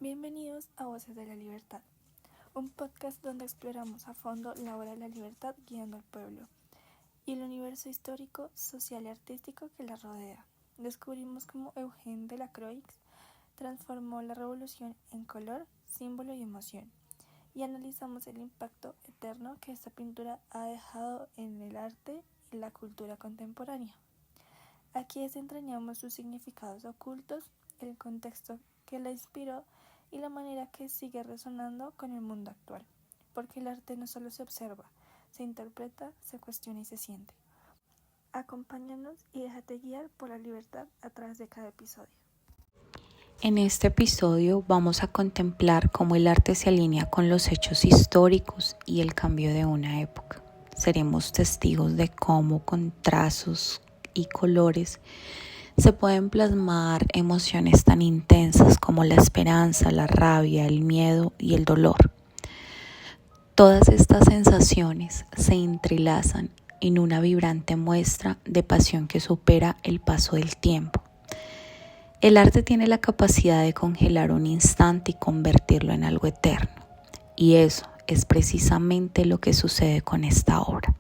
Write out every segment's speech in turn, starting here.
Bienvenidos a Voces de la Libertad, un podcast donde exploramos a fondo la obra de la libertad guiando al pueblo y el universo histórico, social y artístico que la rodea. Descubrimos cómo Eugène Delacroix transformó la revolución en color, símbolo y emoción, y analizamos el impacto eterno que esta pintura ha dejado en el arte y la cultura contemporánea. Aquí desentrañamos sus significados ocultos, el contexto que la inspiró y la manera que sigue resonando con el mundo actual, porque el arte no solo se observa, se interpreta, se cuestiona y se siente. Acompáñanos y déjate guiar por la libertad a través de cada episodio. En este episodio vamos a contemplar cómo el arte se alinea con los hechos históricos y el cambio de una época. Seremos testigos de cómo con trazos y colores se pueden plasmar emociones tan intensas como la esperanza, la rabia, el miedo y el dolor. Todas estas sensaciones se entrelazan en una vibrante muestra de pasión que supera el paso del tiempo. El arte tiene la capacidad de congelar un instante y convertirlo en algo eterno. Y eso es precisamente lo que sucede con esta obra.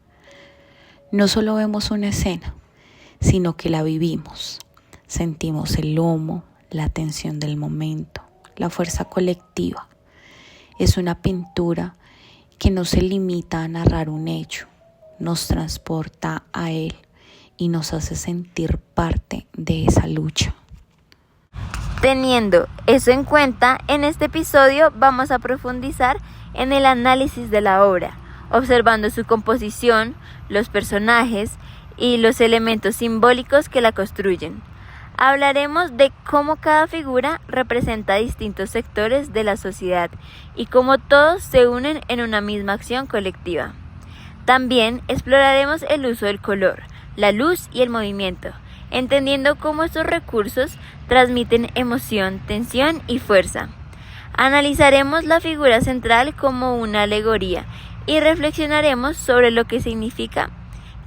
No solo vemos una escena, sino que la vivimos. Sentimos el humo, la tensión del momento, la fuerza colectiva. Es una pintura que no se limita a narrar un hecho, nos transporta a él y nos hace sentir parte de esa lucha. Teniendo eso en cuenta, en este episodio vamos a profundizar en el análisis de la obra, observando su composición, los personajes y los elementos simbólicos que la construyen. Hablaremos de cómo cada figura representa distintos sectores de la sociedad y cómo todos se unen en una misma acción colectiva. También exploraremos el uso del color, la luz y el movimiento, entendiendo cómo estos recursos transmiten emoción, tensión y fuerza. Analizaremos la figura central como una alegoría y reflexionaremos sobre lo que significa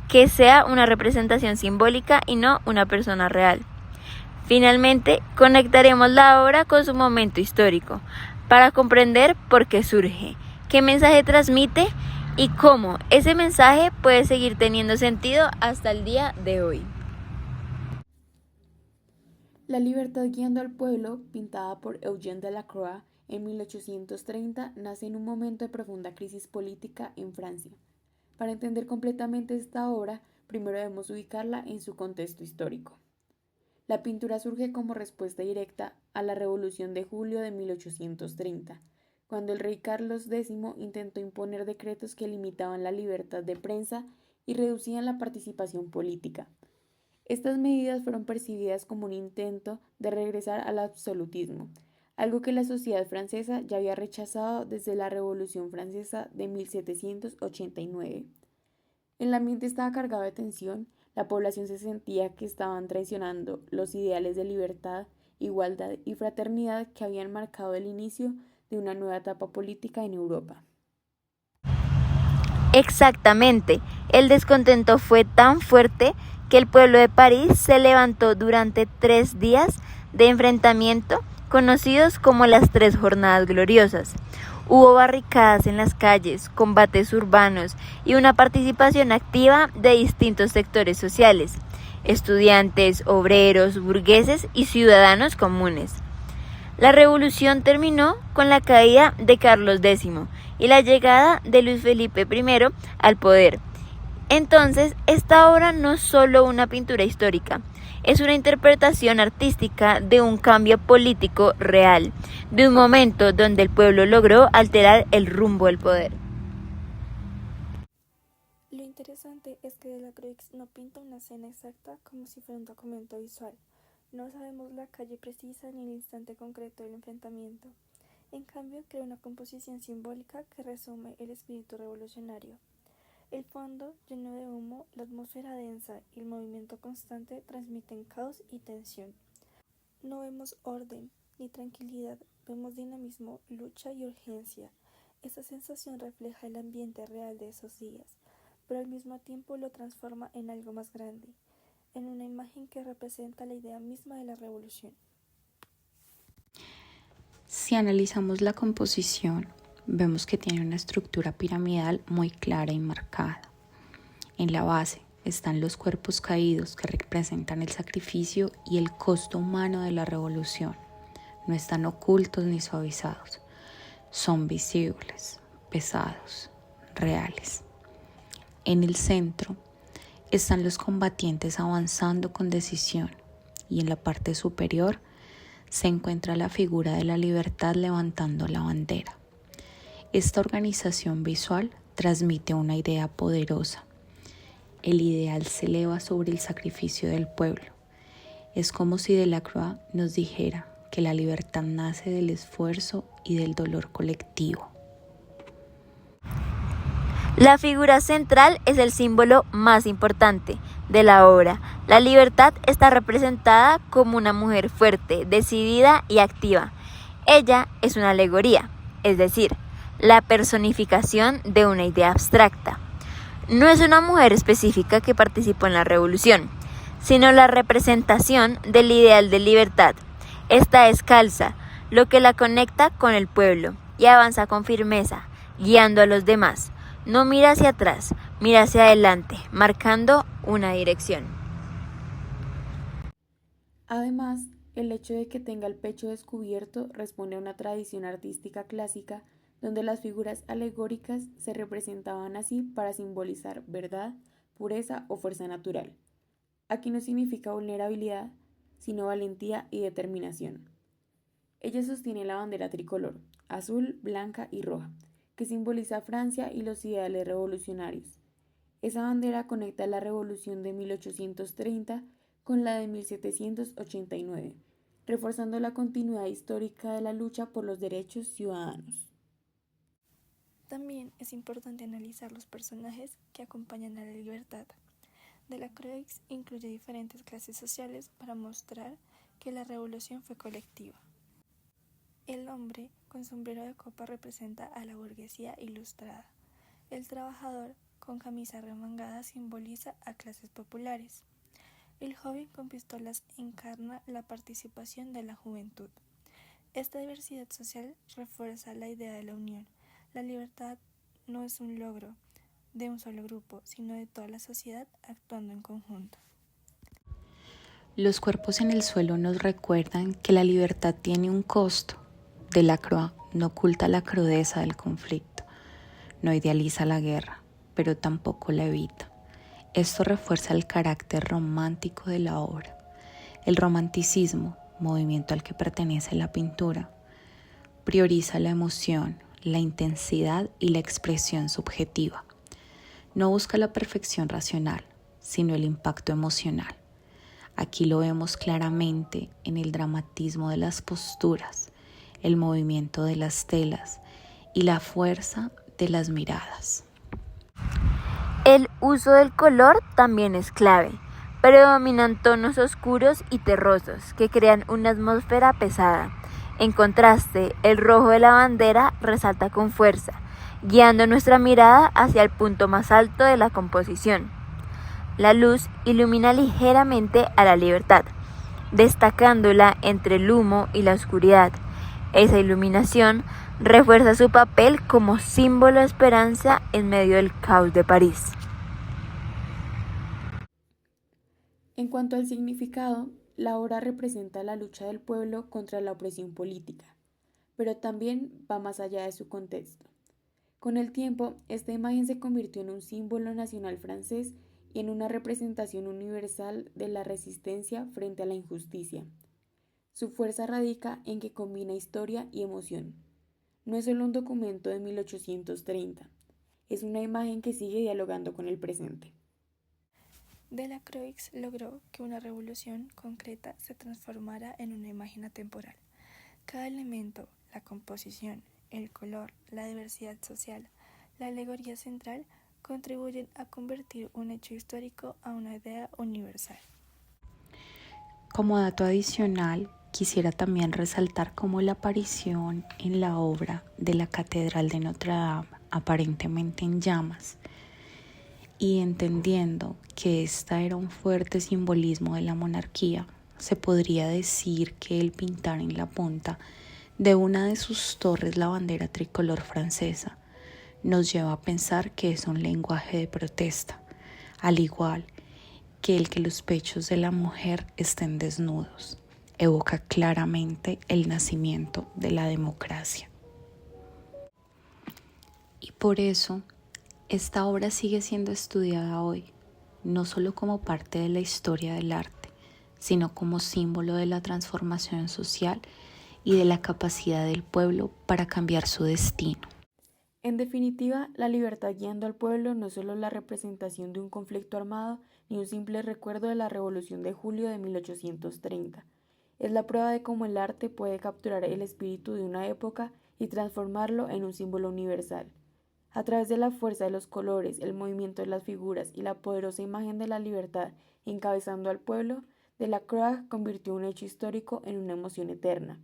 que sea una representación simbólica y no una persona real. Finalmente, conectaremos la obra con su momento histórico para comprender por qué surge, qué mensaje transmite y cómo ese mensaje puede seguir teniendo sentido hasta el día de hoy. La libertad guiando al pueblo, pintada por Eugène Delacroix en 1830, nace en un momento de profunda crisis política en Francia. Para entender completamente esta obra, primero debemos ubicarla en su contexto histórico. La pintura surge como respuesta directa a la Revolución de Julio de 1830, cuando el rey Carlos X intentó imponer decretos que limitaban la libertad de prensa y reducían la participación política. Estas medidas fueron percibidas como un intento de regresar al absolutismo, algo que la sociedad francesa ya había rechazado desde la Revolución Francesa de 1789. El ambiente estaba cargado de tensión, la población se sentía que estaban traicionando los ideales de libertad, igualdad y fraternidad que habían marcado el inicio de una nueva etapa política en Europa. Exactamente, el descontento fue tan fuerte que el pueblo de París se levantó durante 3 días de enfrentamiento, conocidos como las 3 jornadas gloriosas. Hubo barricadas en las calles, combates urbanos y una participación activa de distintos sectores sociales, estudiantes, obreros, burgueses y ciudadanos comunes. La revolución terminó con la caída de Carlos X y la llegada de Luis Felipe I al poder. Entonces, esta obra no es solo una pintura histórica, es una interpretación artística de un cambio político real, de un momento donde el pueblo logró alterar el rumbo del poder. Lo interesante es que Delacroix no pinta una escena exacta como si fuera un documento visual. No sabemos la calle precisa ni el instante concreto del enfrentamiento. En cambio, crea una composición simbólica que resume el espíritu revolucionario. El fondo, lleno de humo, la atmósfera densa y el movimiento constante transmiten caos y tensión. No vemos orden ni tranquilidad, vemos dinamismo, lucha y urgencia. Esa sensación refleja el ambiente real de esos días, pero al mismo tiempo lo transforma en algo más grande, en una imagen que representa la idea misma de la revolución. Si analizamos la composición, vemos que tiene una estructura piramidal muy clara y marcada. En la base están los cuerpos caídos que representan el sacrificio y el costo humano de la revolución. No están ocultos ni suavizados. Son visibles, pesados, reales. En el centro están los combatientes avanzando con decisión y en la parte superior se encuentra la figura de la libertad levantando la bandera. Esta organización visual transmite una idea poderosa. El ideal se eleva sobre el sacrificio del pueblo. Es como si Delacroix nos dijera que la libertad nace del esfuerzo y del dolor colectivo. La figura central es el símbolo más importante de la obra. La libertad está representada como una mujer fuerte, decidida y activa. Ella es una alegoría, es decir, la personificación de una idea abstracta. No es una mujer específica que participó en la revolución, sino la representación del ideal de libertad. Está descalza, lo que la conecta con el pueblo, y avanza con firmeza, guiando a los demás. No mira hacia atrás, mira hacia adelante, marcando una dirección. Además, el hecho de que tenga el pecho descubierto responde a una tradición artística clásica donde las figuras alegóricas se representaban así para simbolizar verdad, pureza o fuerza natural. Aquí no significa vulnerabilidad, sino valentía y determinación. Ella sostiene la bandera tricolor, azul, blanca y roja, que simboliza Francia y los ideales revolucionarios. Esa bandera conecta la revolución de 1830 con la de 1789, reforzando la continuidad histórica de la lucha por los derechos ciudadanos. También es importante analizar los personajes que acompañan a la libertad. Delacroix incluye diferentes clases sociales para mostrar que la revolución fue colectiva. El hombre con sombrero de copa representa a la burguesía ilustrada. El trabajador con camisa remangada simboliza a clases populares. El joven con pistolas encarna la participación de la juventud. Esta diversidad social refuerza la idea de la unión. La libertad no es un logro de un solo grupo, sino de toda la sociedad actuando en conjunto. Los cuerpos en el suelo nos recuerdan que la libertad tiene un costo. Delacroix no oculta la crudeza del conflicto, no idealiza la guerra, pero tampoco la evita. Esto refuerza el carácter romántico de la obra. El romanticismo, movimiento al que pertenece la pintura, prioriza la emoción, la intensidad y la expresión subjetiva. No busca la perfección racional, sino el impacto emocional. Aquí lo vemos claramente en el dramatismo de las posturas, el movimiento de las telas y la fuerza de las miradas. El uso del color también es clave. Predominan tonos oscuros y terrosos que crean una atmósfera pesada. En contraste, el rojo de la bandera resalta con fuerza, guiando nuestra mirada hacia el punto más alto de la composición. La luz ilumina ligeramente a la libertad, destacándola entre el humo y la oscuridad. Esa iluminación refuerza su papel como símbolo de esperanza en medio del caos de París. En cuanto al significado, la obra representa la lucha del pueblo contra la opresión política, pero también va más allá de su contexto. Con el tiempo, esta imagen se convirtió en un símbolo nacional francés y en una representación universal de la resistencia frente a la injusticia. Su fuerza radica en que combina historia y emoción. No es solo un documento de 1830, es una imagen que sigue dialogando con el presente. Delacroix logró que una revolución concreta se transformara en una imagen atemporal. Cada elemento, la composición, el color, la diversidad social, la alegoría central, contribuyen a convertir un hecho histórico a una idea universal. Como dato adicional, quisiera también resaltar cómo la aparición en la obra de la Catedral de Notre Dame, aparentemente en llamas, y entendiendo que esta era un fuerte simbolismo de la monarquía, se podría decir que el pintar en la punta De una de sus torres la bandera tricolor francesa nos lleva a pensar que es un lenguaje de protesta, al igual que el que los pechos de la mujer estén desnudos. Evoca claramente el nacimiento de la democracia. Y por eso, esta obra sigue siendo estudiada hoy, no solo como parte de la historia del arte, sino como símbolo de la transformación social y de la capacidad del pueblo para cambiar su destino. En definitiva, la libertad guiando al pueblo no es solo la representación de un conflicto armado ni un simple recuerdo de la Revolución de Julio de 1830. Es la prueba de cómo el arte puede capturar el espíritu de una época y transformarlo en un símbolo universal. A través de la fuerza de los colores, el movimiento de las figuras y la poderosa imagen de la libertad encabezando al pueblo, Delacroix convirtió un hecho histórico en una emoción eterna.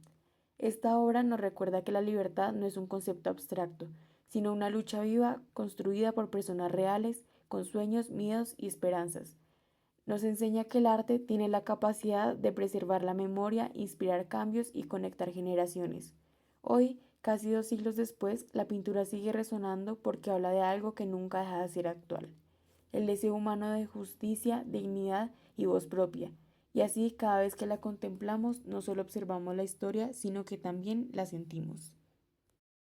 Esta obra nos recuerda que la libertad no es un concepto abstracto, sino una lucha viva construida por personas reales, con sueños, miedos y esperanzas. Nos enseña que el arte tiene la capacidad de preservar la memoria, inspirar cambios y conectar generaciones. Hoy, casi 2 siglos después, la pintura sigue resonando porque habla de algo que nunca deja de ser actual: el deseo humano de justicia, dignidad y voz propia. Y así, cada vez que la contemplamos, no solo observamos la historia, sino que también la sentimos.